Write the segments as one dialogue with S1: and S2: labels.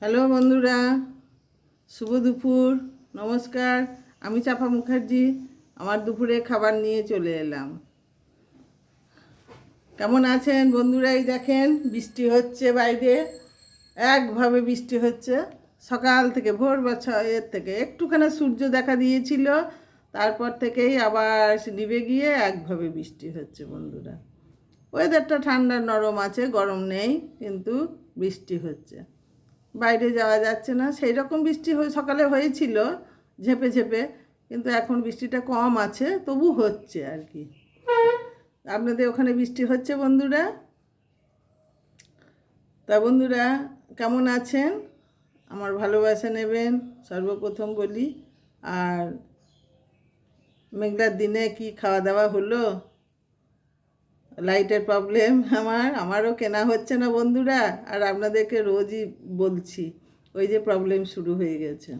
S1: Hello বন্ধুরা, শুভ দুপুর। নমস্কার, আমি চাপা মুখার্জি। আমার দুপুরে খাবার নিয়ে চলে এলাম। কেমন আছেন বন্ধুরা? এই দেখেন, বৃষ্টি হচ্ছে বাইরে, একভাবে বৃষ্টি হচ্ছে সকাল থেকে, ভোর বা ছয়ের থেকে একটুখানি সূর্য দেখা দিয়েছিল, তারপর থেকেই আবার নিভে গিয়ে একভাবে বৃষ্টি হচ্ছে বন্ধুরা। ওয়েদারটা ঠান্ডা নরম আছে, গরম নেই, কিন্তু বৃষ্টি হচ্ছে। বাইরে যাওয়া যাচ্ছে না, সেই রকম বৃষ্টি সকালে হয়েছিল ঝেপে ঝেপে, কিন্তু এখন বৃষ্টিটা কম আছে, তবু হচ্ছে আর কি। আপনাদের ওখানে বৃষ্টি হচ্ছে বন্ধুরা? তা বন্ধুরা, কেমন আছেন? আমার ভালোবাসা নেবেন সর্বপ্রথম বলি। আর মেঘলার দিনে কি খাওয়া দাওয়া হলো? লাইটের প্রবলেম, আমারও কেনা হচ্ছে না বন্ধুরা, আর আপনাদেরকে রোজই বলছি, ওই যে প্রবলেম শুরু হয়ে গেছে।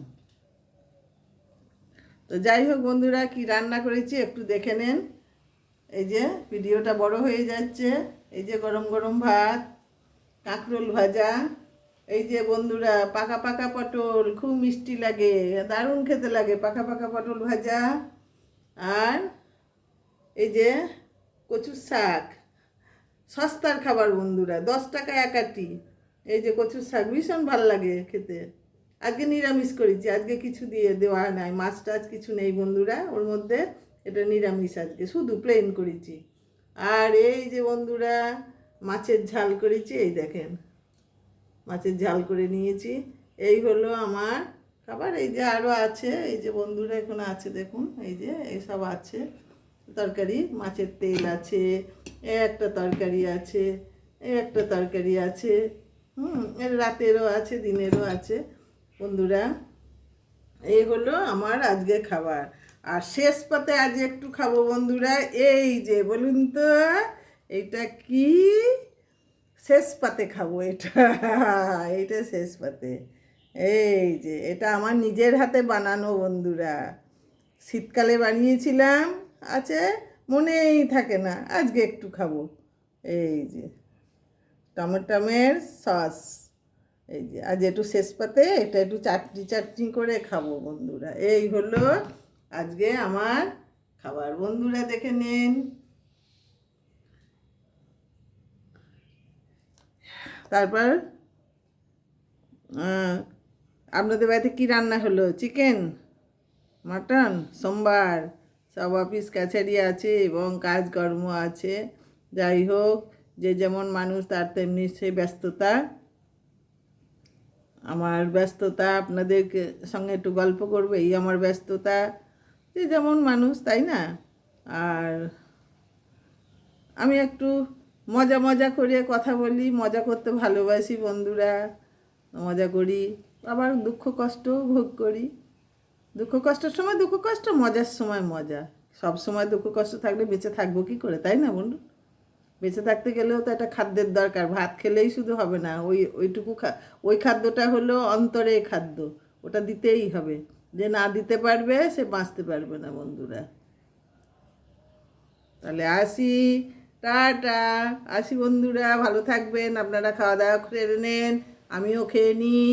S1: তো যাই হোক বন্ধুরা, কি রান্না করেছি একটু দেখে নেন। এই যে ভিডিওটা বড় হয়ে যাচ্ছে। এই যে গরম গরম ভাত, কাঁকরোল ভাজা, এই যে বন্ধুরা পাকা পাকা পটল, খুব মিষ্টি লাগে, দারুণ খেতে লাগে পাকা পাকা পটল ভাজা। আর এই যে কচুর শাক, সস্তার খাবার বন্ধুরা, 10 টাকা এক আঁটি। এই যে কচুর শাক ভীষণ ভাল লাগে খেতে। আজকে নিরামিষ করেছি, আজকে কিছু দিয়ে দেওয়া নাই, মাছ টাছ কিছু নেই বন্ধুরা ওর মধ্যে। এটা নিরামিষ, আজকে শুধু প্লেন করেছি। আর এই যে বন্ধুরা মাছের ঝাল করেছি, এই দেখেন মাছের ঝাল করে নিয়েছি। এই হলো আমার খাবার। এই যে আরও আছে, এই যে বন্ধুরা এখানে আছে দেখুন, এই যে এইসব আছে তরকারি। মাছের তেল আছে, একটা তরকারি আছে, একটা তরকারি আছে, এর রাতেরও আছে, দিনেরও আছে বন্ধুরা। এই হলো আমার আজকে খাবার। আর শেষ পাতে আজ একটু খাবো বন্ধুরা। এই যে বলুন তো, এইটা কি? শেষ পাতে খাবো এটা। এইটা শেষ পাতে। এই যে এটা আমার নিজের হাতে বানানো বন্ধুরা, শীতকালে বানিয়েছিলাম, আছে, মনেই থাকে না, আজকে একটু খাবো। এই যে টমেটোমের সস, এই যে আজ একটু শেষ পাতে এটা একটু চাটনি চাটনি করে খাবো বন্ধুরা। এই হলো আজকে আমার খাবার বন্ধুরা, দেখে নিন। তারপর আপনাদের বাড়িতে কি রান্না হলো? Chicken, mutton? সোমবার, সব অফিস কাছারি আছে এবং কাজকর্ম আছে। যাই হোক, যে যেমন মানুষ তার তেমনি সে ব্যস্ততা। আমার ব্যস্ততা আপনাদের সঙ্গে একটু গল্প করবো, এই আমার ব্যস্ততা, যে যেমন মানুষ, তাই না? আর আমি একটু মজা মজা করে কথা বলি, মজা করতে ভালোবাসি বন্ধুরা, মজা করি, আবার দুঃখ কষ্টও ভোগ করি। দুঃখ কষ্টের সময় দুঃখ কষ্ট, মজার সময় মজা। সব সময় দুঃখ কষ্ট থাকলে বেঁচে থাকবো কী করে, তাই না বন্ধু? বেঁচে থাকতে গেলেও তো একটা খাদ্যের দরকার, ভাত খেলেই শুধু হবে না, ওইটুকু ওই খাদ্যটা হলো অন্তরের খাদ্য, ওটা দিতেই হবে। যে না দিতে পারবে সে বাঁচতে পারবে না বন্ধুরা। তাহলে আসি, টাটা, আসি বন্ধুরা, ভালো থাকবেন, আপনারা খাওয়া দাওয়া করে নেন, আমিও খেয়ে নিই।